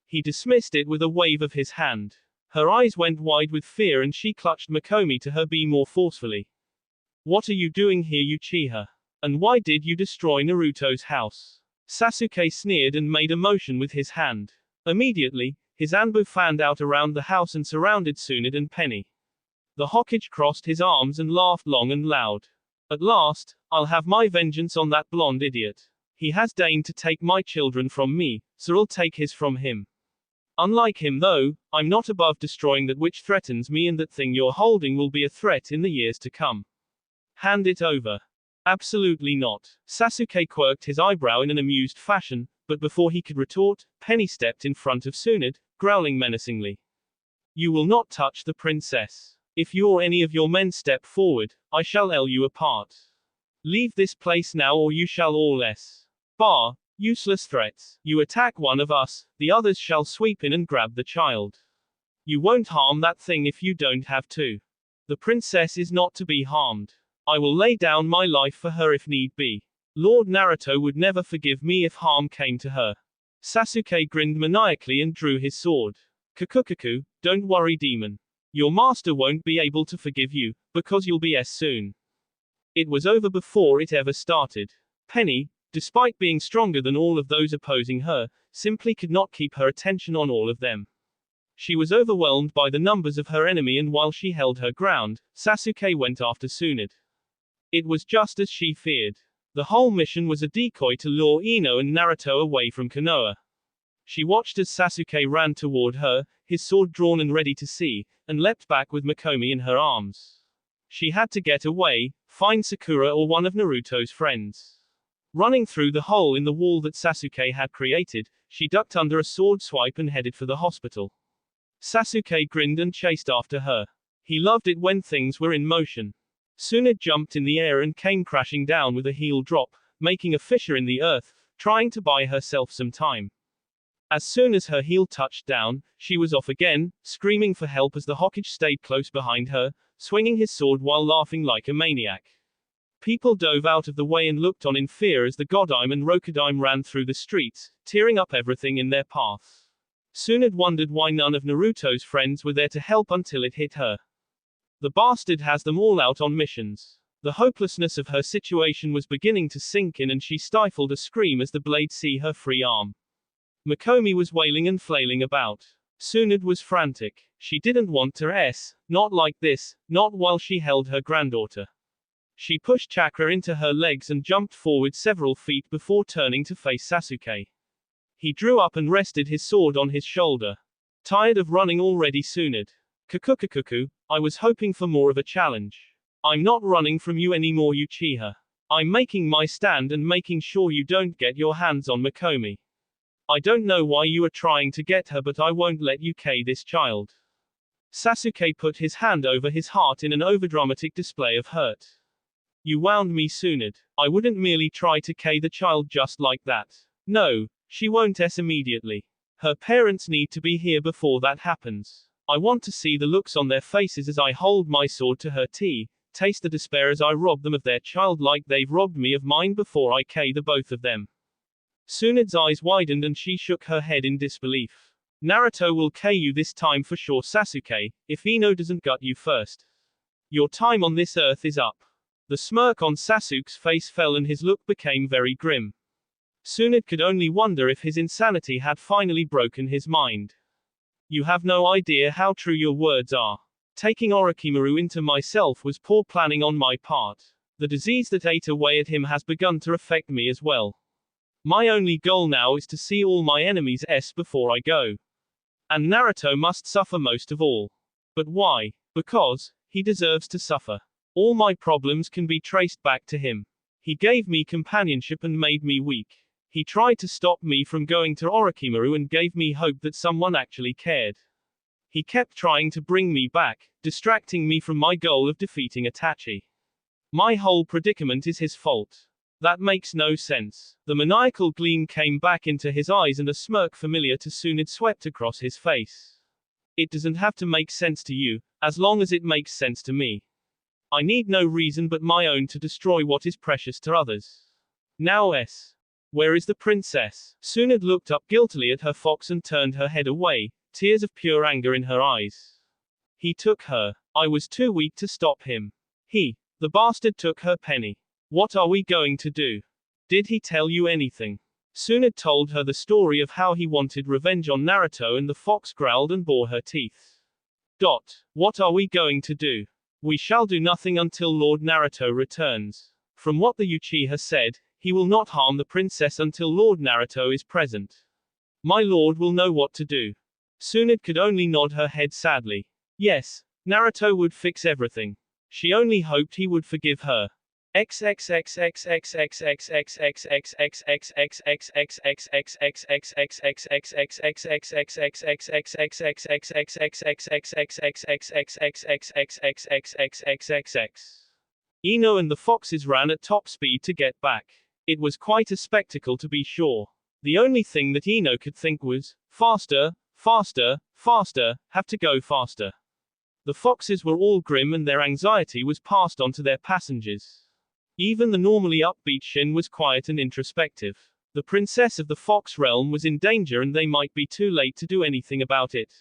He dismissed it with a wave of his hand. Her eyes went wide with fear and she clutched Makomi to her beam more forcefully. What are you doing here, Uchiha? And why did you destroy Naruto's house? Sasuke sneered and made a motion with his hand. Immediately, his Anbu fanned out around the house and surrounded Tsunade and Penny. The Hokage crossed his arms and laughed long and loud. At last, I'll have my vengeance on that blonde idiot. He has deigned to take my children from me, so I'll take his from him. Unlike him though, I'm not above destroying that which threatens me, and that thing you're holding will be a threat in the years to come. Hand it over. Absolutely not. Sasuke quirked his eyebrow in an amused fashion, but before he could retort, Penny stepped in front of Tsunade, growling menacingly. You will not touch the princess. If you or any of your men step forward, I shall ell you apart. Leave this place now or you shall all bar. Useless threats. You attack one of us, the others shall sweep in and grab the child. You won't harm that thing if you don't have to. The princess is not to be harmed. I will lay down my life for her if need be. Lord Naruto would never forgive me if harm came to her. Sasuke grinned maniacally and drew his sword. Kakukaku, don't worry, demon. Your master won't be able to forgive you, because you'll be soon. It was over before it ever started. Penny, despite being stronger than all of those opposing her, simply could not keep her attention on all of them. She was overwhelmed by the numbers of her enemy, and while she held her ground, Sasuke went after Tsunade. It was just as she feared. The whole mission was a decoy to lure Ino and Naruto away from Konoha. She watched as Sasuke ran toward her, his sword drawn and ready to see, and leapt back with Makomi in her arms. She had to get away, find Sakura or one of Naruto's friends. Running through the hole in the wall that Sasuke had created, she ducked under a sword swipe and headed for the hospital. Sasuke grinned and chased after her. He loved it when things were in motion. Tsunade jumped in the air and came crashing down with a heel drop, making a fissure in the earth, trying to buy herself some time. As soon as her heel touched down, she was off again, screaming for help as the Hokage stayed close behind her, swinging his sword while laughing like a maniac. People dove out of the way and looked on in fear as the Godime and Rokudaime ran through the streets, tearing up everything in their path. Tsunade wondered why none of Naruto's friends were there to help until it hit her. The bastard has them all out on missions. The hopelessness of her situation was beginning to sink in and she stifled a scream as the blade see her free arm. Makomi was wailing and flailing about. Tsunade was frantic. She didn't want to not like this, not while she held her granddaughter. She pushed chakra into her legs and jumped forward several feet before turning to face Sasuke. He drew up and rested his sword on his shoulder. Tired of running already, Tsunade? Kukukukuku, I was hoping for more of a challenge. I'm not running from you anymore, Uchiha. I'm making my stand and making sure you don't get your hands on Makomi. I don't know why you are trying to get her, but I won't let you kill this child. Sasuke put his hand over his heart in an overdramatic display of hurt. You wound me, Tsunade. I wouldn't merely try to kill the child just like that. No, she won't immediately. Her parents need to be here before that happens. I want to see the looks on their faces as I hold my sword to her taste the despair as I rob them of their child like they've robbed me of mine before I kill the both of them. Tsunade's eyes widened and she shook her head in disbelief. Naruto will kill you this time for sure, Sasuke, if Ino doesn't gut you first. Your time on this earth is up. The smirk on Sasuke's face fell and his look became very grim. Tsunade could only wonder if his insanity had finally broken his mind. You have no idea how true your words are. Taking Orochimaru into myself was poor planning on my part. The disease that ate away at him has begun to affect me as well. My only goal now is to see all my enemies before I go. And Naruto must suffer most of all. But why? Because he deserves to suffer. All my problems can be traced back to him. He gave me companionship and made me weak. He tried to stop me from going to Orochimaru and gave me hope that someone actually cared. He kept trying to bring me back, distracting me from my goal of defeating Itachi. My whole predicament is his fault. That makes no sense. The maniacal gleam came back into his eyes and a smirk familiar to Tsunade swept across his face. It doesn't have to make sense to you, as long as it makes sense to me. I need no reason but my own to destroy what is precious to others. Now where is the princess? Tsunade looked up guiltily at her fox and turned her head away, tears of pure anger in her eyes. He took her. I was too weak to stop him. The bastard took her penny. What are we going to do? Did he tell you anything? Tsunade told her the story of how he wanted revenge on Naruto and the fox growled and bore her teeth. What are we going to do? We shall do nothing until Lord Naruto returns. From what the Uchiha said, he will not harm the princess until Lord Naruto is present. My lord will know what to do. Tsunade could only nod her head sadly. Yes, Naruto would fix everything. She only hoped he would forgive her. Ino and the foxes ran at top speed to get back. It was quite a spectacle to be sure. The only thing that Ino could think was, faster, faster, faster, have to go faster. The foxes were all grim and their anxiety was passed on to their passengers. Even the normally upbeat Shin was quiet and introspective. The princess of the fox realm was in danger and they might be too late to do anything about it.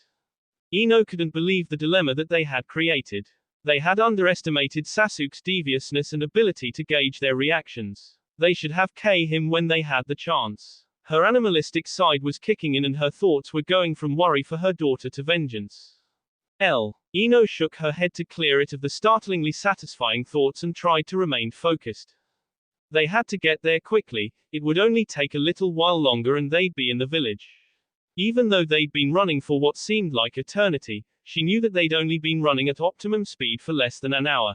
Ino couldn't believe the dilemma that they had created. They had underestimated Sasuke's deviousness and ability to gauge their reactions. They should have killed him when they had the chance. Her animalistic side was kicking in and her thoughts were going from worry for her daughter to vengeance. Ino shook her head to clear it of the startlingly satisfying thoughts and tried to remain focused. They had to get there quickly, it would only take a little while longer and they'd be in the village. Even though they'd been running for what seemed like eternity, she knew that they'd only been running at optimum speed for less than an hour.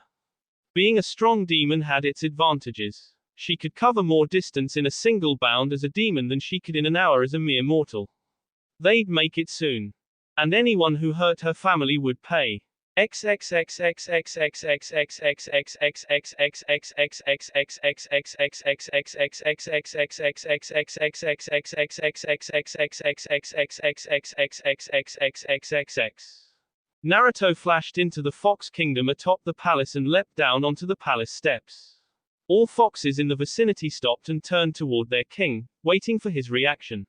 Being a strong demon had its advantages. She could cover more distance in a single bound as a demon than she could in an hour as a mere mortal. They'd make it soon. And anyone who hurt her family would pay. Naruto flashed into the Fox Kingdom atop the palace and leapt down onto the palace steps. All foxes in the vicinity stopped and turned toward their king, waiting for his reaction.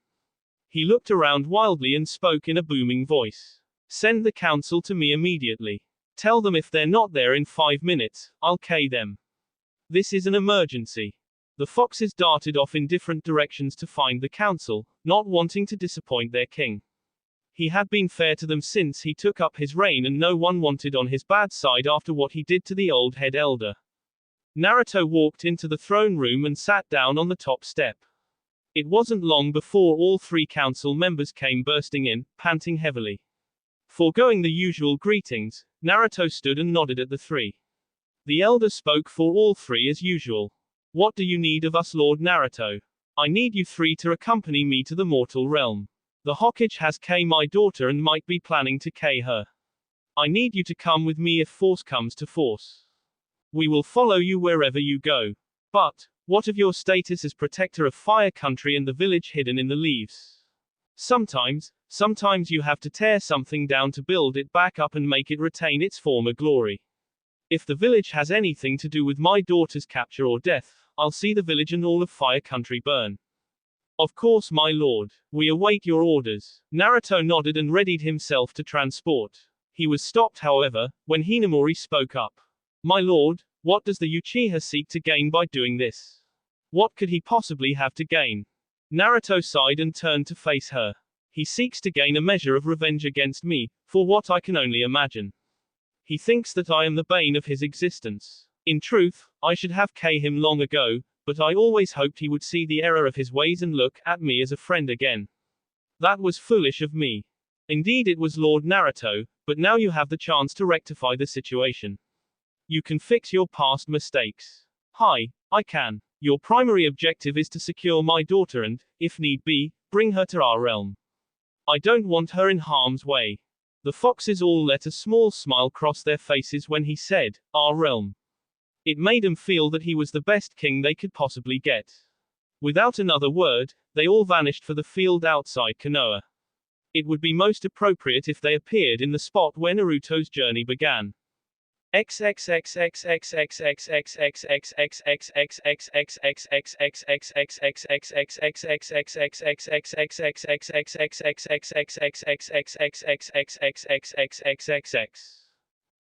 He looked around wildly and spoke in a booming voice. Send the council to me immediately. Tell them if they're not there in 5 minutes, I'll K them. This is an emergency. The foxes darted off in different directions to find the council, not wanting to disappoint their king. He had been fair to them since he took up his reign and no one wanted on his bad side after what he did to the old head elder. Naruto walked into the throne room and sat down on the top step. It wasn't long before all 3 council members came bursting in, panting heavily. Foregoing the usual greetings, Naruto stood and nodded at the 3. The elder spoke for all 3 as usual. What do you need of us, Lord Naruto? I need you 3 to accompany me to the mortal realm. The Hokage has K my daughter and might be planning to K her. I need you to come with me if force comes to force. We will follow you wherever you go. But, what of your status as protector of Fire Country and the village hidden in the leaves? Sometimes you have to tear something down to build it back up and make it retain its former glory. If the village has anything to do with my daughter's capture or death, I'll see the village and all of Fire Country burn. Of course, my lord. We await your orders. Naruto nodded and readied himself to transport. He was stopped, however, when Hinamori spoke up. My lord, what does the Uchiha seek to gain by doing this? What could he possibly have to gain? Naruto sighed and turned to face her. He seeks to gain a measure of revenge against me, for what I can only imagine. He thinks that I am the bane of his existence. In truth, I should have K him long ago, but I always hoped he would see the error of his ways and look at me as a friend again. That was foolish of me. Indeed it was, Lord Naruto, but now you have the chance to rectify the situation. You can fix your past mistakes. Hi, I can. Your primary objective is to secure my daughter and, if need be, bring her to our realm. I don't want her in harm's way. The foxes all let a small smile cross their faces when he said, our realm. It made them feel that he was the best king they could possibly get. Without another word, they all vanished for the field outside Konoha. It would be most appropriate if they appeared in the spot where Naruto's journey began.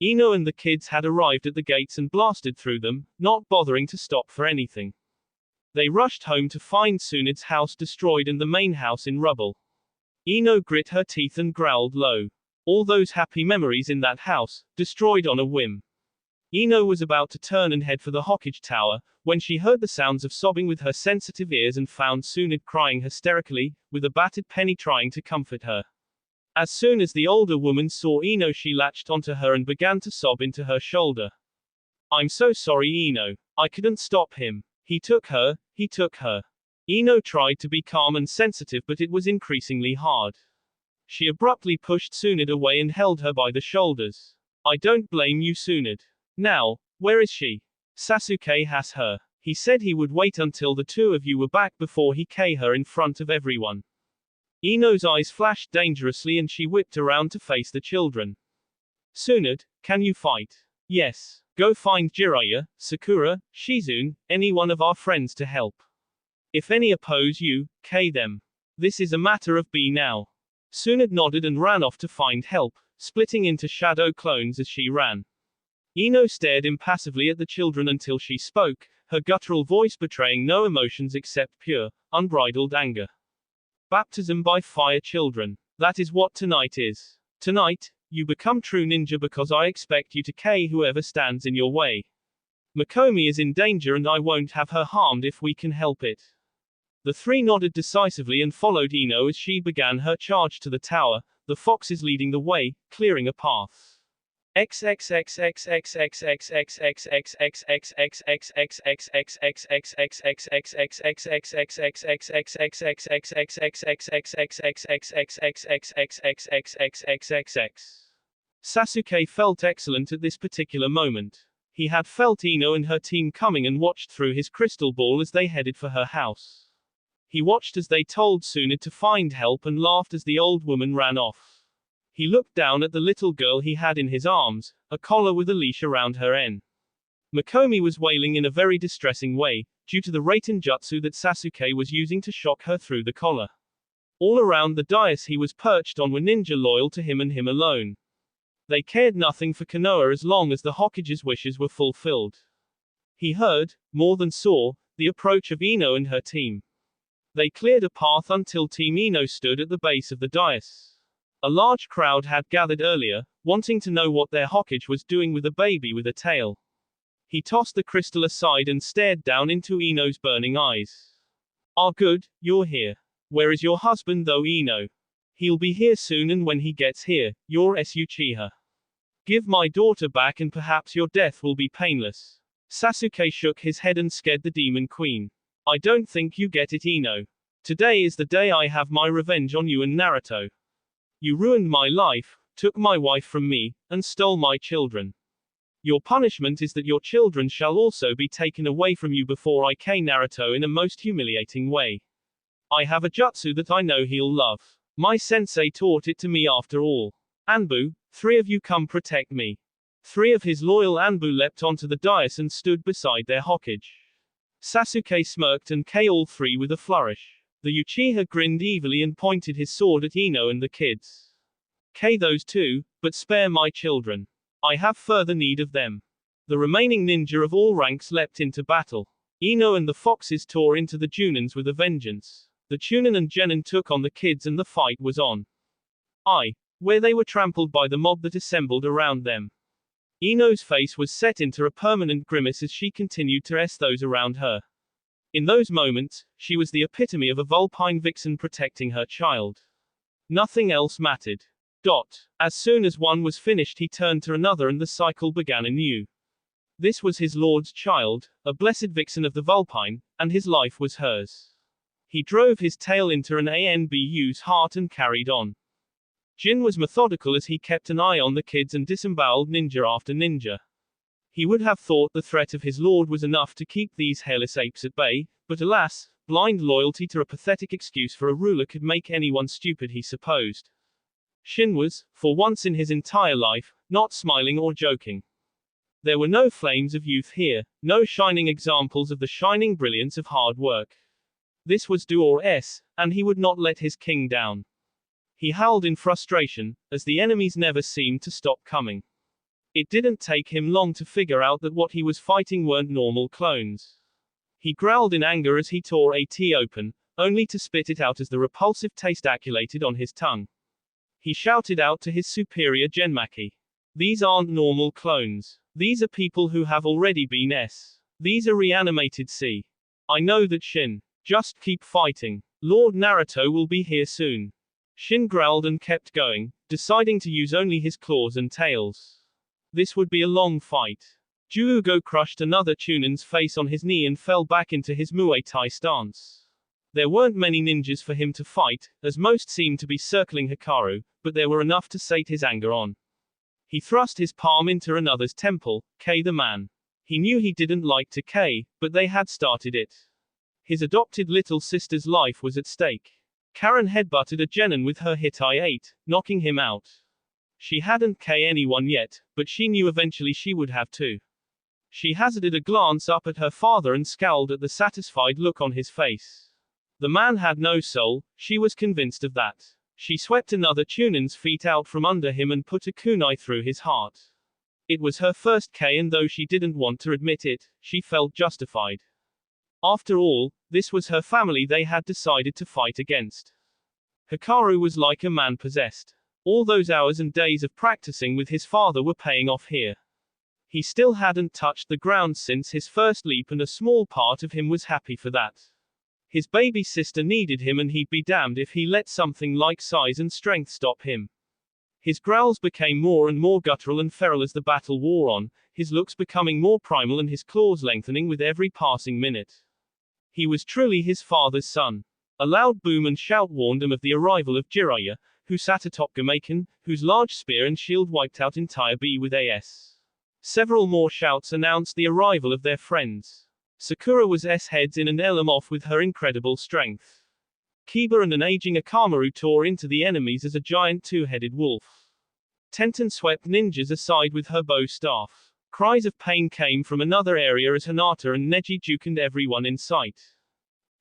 Ino and the kids had arrived at the gates and blasted through them, not bothering to stop for anything. They rushed home to find Tsunade's house destroyed and the main house in rubble. Ino grit her teeth and growled low. All those happy memories in that house, destroyed on a whim. Ino was about to turn and head for the Hokage Tower, when she heard the sounds of sobbing with her sensitive ears and found Tsunade crying hysterically, with a battered penny trying to comfort her. As soon as the older woman saw Ino, she latched onto her and began to sob into her shoulder. I'm so sorry, Ino. I couldn't stop him. He took her. Ino tried to be calm and sensitive, but it was increasingly hard. She abruptly pushed Tsunade away and held her by the shoulders. I don't blame you, Tsunade. Now, where is she? Sasuke has her. He said he would wait until the 2 of you were back before he K her in front of everyone. Ino's eyes flashed dangerously and she whipped around to face the children. Tsunade, can you fight? Yes. Go find Jiraiya, Sakura, Shizune, any one of our friends to help. If any oppose you, K them. This is a matter of be now. Tsunade nodded and ran off to find help, splitting into shadow clones as she ran. Ino stared impassively at the children until she spoke, her guttural voice betraying no emotions except pure, unbridled anger. Baptism by fire, children. That is what tonight is. Tonight, you become true ninja because I expect you to K whoever stands in your way. Makomi is in danger and I won't have her harmed if we can help it. The 3 nodded decisively and followed Ino as she began her charge to the tower, the foxes leading the way, clearing a path. Sasuke felt excellent at this particular moment. He had felt Ino and her team coming and watched through his crystal ball as they headed for her house. He watched as they told Suna to find help and laughed as the old woman ran off. He looked down at the little girl he had in his arms, a collar with a leash around her neck. Makomi was wailing in a very distressing way, due to the Raiten jutsu that Sasuke was using to shock her through the collar. All around the dais he was perched on were ninja loyal to him and him alone. They cared nothing for Konoha as long as the Hokage's wishes were fulfilled. He heard, more than saw, the approach of Ino and her team. They cleared a path until Team Ino stood at the base of the dais. A large crowd had gathered earlier, wanting to know what their Hokage was doing with a baby with a tail. He tossed the crystal aside and stared down into Ino's burning eyes. "Ah, good, you're here. Where is your husband though, Ino? He'll be here soon, and when he gets here, you're Uchiha. Give my daughter back and perhaps your death will be painless." Sasuke shook his head and scared the demon queen. "I don't think you get it, Ino. Today is the day I have my revenge on you and Naruto. You ruined my life, took my wife from me, and stole my children. Your punishment is that your children shall also be taken away from you before I kill Naruto in a most humiliating way. I have a jutsu that I know he'll love. My sensei taught it to me after all. Anbu, 3 of you come protect me." 3 of his loyal Anbu leapt onto the dais and stood beside their Hokage. Sasuke smirked and killed all 3 with a flourish. The Uchiha grinned evilly and pointed his sword at Ino and the kids. "Kill those 2, but spare my children. I have further need of them." The remaining ninja of all ranks leapt into battle. Ino and the foxes tore into the Junins with a vengeance. The Chunin and Genin took on the kids and the fight was on. Where they were trampled by the mob that assembled around them. Ino's face was set into a permanent grimace as she continued to those around her. In those moments, she was the epitome of a vulpine vixen protecting her child. Nothing else mattered. As soon as one was finished, he turned to another and the cycle began anew. This was his lord's child, a blessed vixen of the vulpine, and his life was hers. He drove his tail into an Anbu's heart and carried on. Jin was methodical as he kept an eye on the kids and disemboweled ninja after ninja. He would have thought the threat of his lord was enough to keep these hairless apes at bay, but alas, blind loyalty to a pathetic excuse for a ruler could make anyone stupid, he supposed. Shin was, for once in his entire life, not smiling or joking. There were no flames of youth here, no shining examples of the shining brilliance of hard work. This was do or es, and he would not let his king down. He howled in frustration, as the enemies never seemed to stop coming. It didn't take him long to figure out that what he was fighting weren't normal clones. He growled in anger as he tore a tea open, only to spit it out as the repulsive taste accumulated on his tongue. He shouted out to his superior Genmaki. "These aren't normal clones. These are people who have already been S. These are reanimated C. I know that, Shin. Just keep fighting. Lord Naruto will be here soon." Shin growled and kept going, deciding to use only his claws and tails. This would be a long fight. Juugo crushed another Chunin's face on his knee and fell back into his Muay Thai stance. There weren't many ninjas for him to fight, as most seemed to be circling Hikaru, but there were enough to sate his anger on. He thrust his palm into another's temple, K the man. He knew he didn't like to K, but they had started it. His adopted little sister's life was at stake. Karen headbutted a Genin with her hit I-8, knocking him out. She hadn't K anyone yet, but she knew eventually she would have to. She hazarded a glance up at her father and scowled at the satisfied look on his face. The man had no soul, she was convinced of that. She swept another Chunin's feet out from under him and put a kunai through his heart. It was her first K, and though she didn't want to admit it, she felt justified. After all, this was her family they had decided to fight against. Hikaru was like a man possessed. All those hours and days of practicing with his father were paying off here. He still hadn't touched the ground since his first leap, and a small part of him was happy for that. His baby sister needed him, and he'd be damned if he let something like size and strength stop him. His growls became more and more guttural and feral as the battle wore on, his looks becoming more primal and his claws lengthening with every passing minute. He was truly his father's son. A loud boom and shout warned him of the arrival of Jiraiya, who sat atop Gamaken, whose large spear and shield wiped out entire B with AS. Several more shouts announced the arrival of their friends. Sakura was S-heads in and Elam off with her incredible strength. Kiba and an aging Akamaru tore into the enemies as a giant two-headed wolf. Tenten swept ninjas aside with her bow staff. Cries of pain came from another area as Hinata and Neji jukened everyone in sight.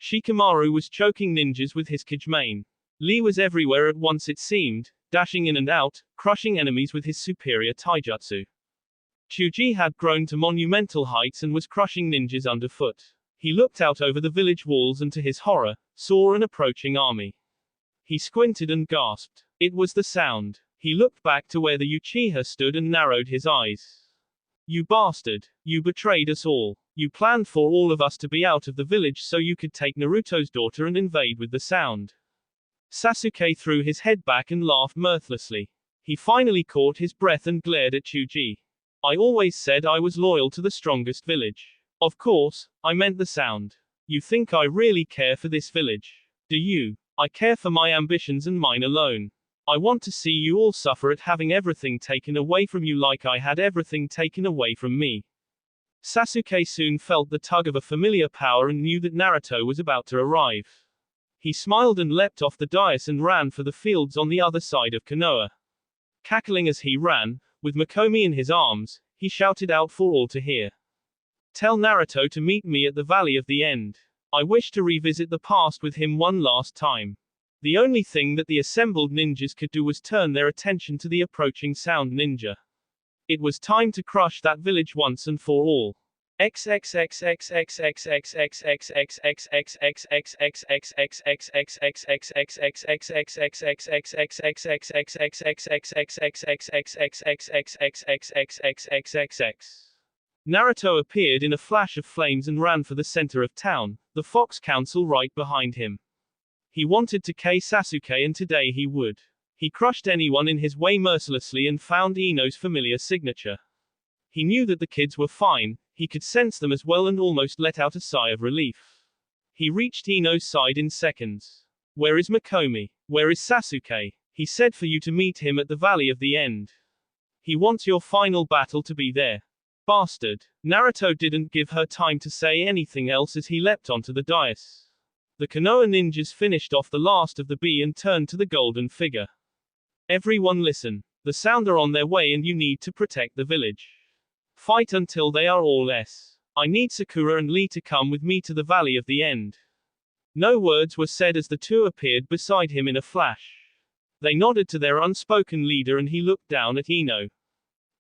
Shikamaru was choking ninjas with his Kijimane. Lee was everywhere at once it seemed, dashing in and out, crushing enemies with his superior taijutsu. Chuji had grown to monumental heights and was crushing ninjas underfoot. He looked out over the village walls and to his horror, saw an approaching army. He squinted and gasped. It was the sound. He looked back to where the Uchiha stood and narrowed his eyes. You bastard. You betrayed us all. You planned for all of us to be out of the village so you could take Naruto's daughter and invade with the sound. Sasuke threw his head back and laughed mirthlessly. He finally caught his breath and glared at Chuji. I always said I was loyal to the strongest village. Of course, I meant the sound. You think I really care for this village? Do you? I care for my ambitions and mine alone. I want to see you all suffer at having everything taken away from you like I had everything taken away from me. Sasuke soon felt the tug of a familiar power and knew that Naruto was about to arrive. He smiled and leapt off the dais and ran for the fields on the other side of Konoha. Cackling as he ran, with Mikomi in his arms, he shouted out for all to hear. Tell Naruto to meet me at the Valley of the End. I wish to revisit the past with him one last time. The only thing that the assembled ninjas could do was turn their attention to the approaching sound ninja. It was time to crush that village once and for all. Naruto appeared in a flash of flames and ran for the center of town, the Fox Council right behind him. He wanted to kill Sasuke and today he would. He crushed anyone in his way mercilessly and found Ino's familiar signature. He knew that the kids were fine, he could sense them as well and almost let out a sigh of relief. He reached Ino's side in seconds. Where is Mikomi? Where is Sasuke? He said for you to meet him at the Valley of the End. He wants your final battle to be there. Bastard. Naruto didn't give her time to say anything else as he leapt onto the dais. The Konoha ninjas finished off the last of the B and turned to the golden figure. Everyone listen. The sound are on their way and you need to protect the village. Fight until they are all S. I need Sakura and Lee to come with me to the Valley of the End. No words were said as the two appeared beside him in a flash. They nodded to their unspoken leader and he looked down at Ino.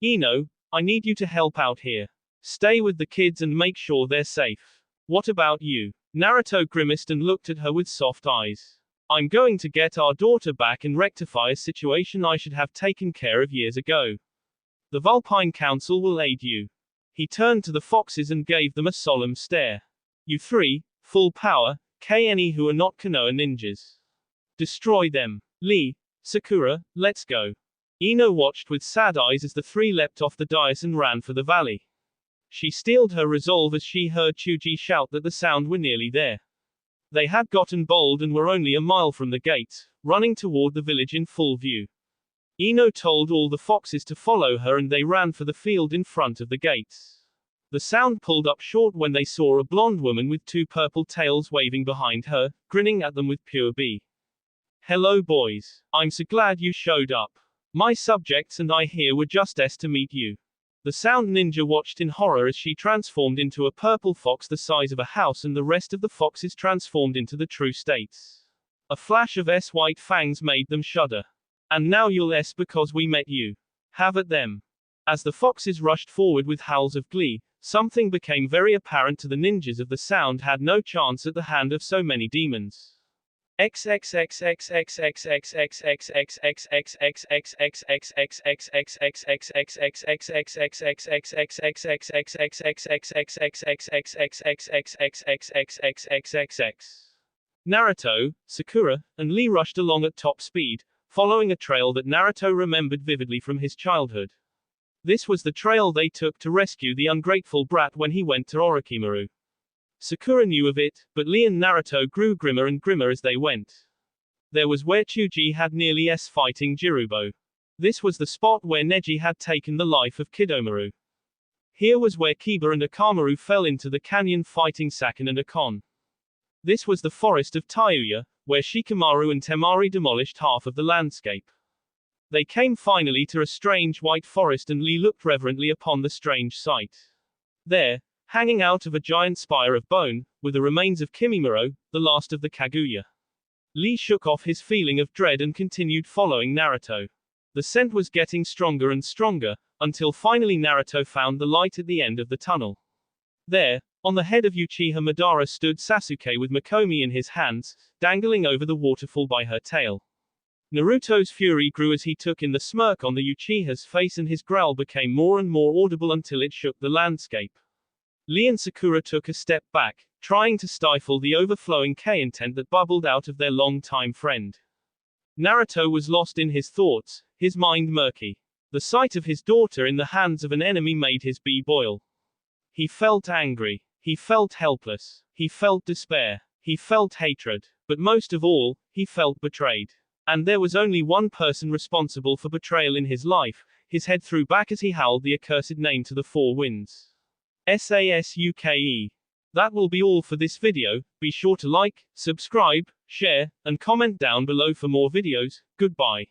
Ino, I need you to help out here. Stay with the kids and make sure they're safe. What about you? Naruto grimaced and looked at her with soft eyes. I'm going to get our daughter back and rectify a situation I should have taken care of years ago. The Vulpine Council will aid you. He turned to the foxes and gave them a solemn stare. You three, full power, KNE who are not Konoha ninjas. Destroy them. Lee, Sakura, let's go. Ino watched with sad eyes as the three leapt off the dais and ran for the valley. She steeled her resolve as she heard Chuji shout that the sound were nearly there. They had gotten bold and were only a mile from the gates, running toward the village in full view. Ino told all the foxes to follow her and they ran for the field in front of the gates. The sound pulled up short when they saw a blonde woman with two purple tails waving behind her, grinning at them with pure B. Hello boys. I'm so glad you showed up. My subjects and I here were just to meet you. The sound ninja watched in horror as she transformed into a purple fox the size of a house and the rest of the foxes transformed into the true states. A flash of white fangs made them shudder. And now you'll because we met you. Have at them. As the foxes rushed forward with howls of glee, something became very apparent to the ninjas of the sound had no chance at the hand of so many demons. Naruto, Sakura, and Lee rushed along at top speed, following a trail that Naruto remembered vividly from his childhood. This was the trail they took to rescue the ungrateful brat when he went to Orochimaru. Sakura knew of it, but Lee and Naruto grew grimmer and grimmer as they went. There was where Chuji had nearly fighting Jirubo. This was the spot where Neji had taken the life of Kidomaru. Here was where Kiba and Akamaru fell into the canyon fighting Sakan and Akon. This was the forest of Tayuya, where Shikamaru and Temari demolished half of the landscape. They came finally to a strange white forest and Lee looked reverently upon the strange sight. There, hanging out of a giant spire of bone, were the remains of Kimimaro, the last of the Kaguya. Lee shook off his feeling of dread and continued following Naruto. The scent was getting stronger and stronger, until finally Naruto found the light at the end of the tunnel. There, on the head of Uchiha Madara stood Sasuke with Mikomi in his hands, dangling over the waterfall by her tail. Naruto's fury grew as he took in the smirk on the Uchiha's face and his growl became more and more audible until it shook the landscape. Lee and Sakura took a step back, trying to stifle the overflowing K-intent that bubbled out of their long-time friend. Naruto was lost in his thoughts, his mind murky. The sight of his daughter in the hands of an enemy made his blood boil. He felt angry. He felt helpless. He felt despair. He felt hatred. But most of all, he felt betrayed. And there was only one person responsible for betrayal in his life. His head threw back as he howled the accursed name to the four winds. Sasuke. That will be all for this video. Be sure to like, subscribe, share, and comment down below for more videos. Goodbye.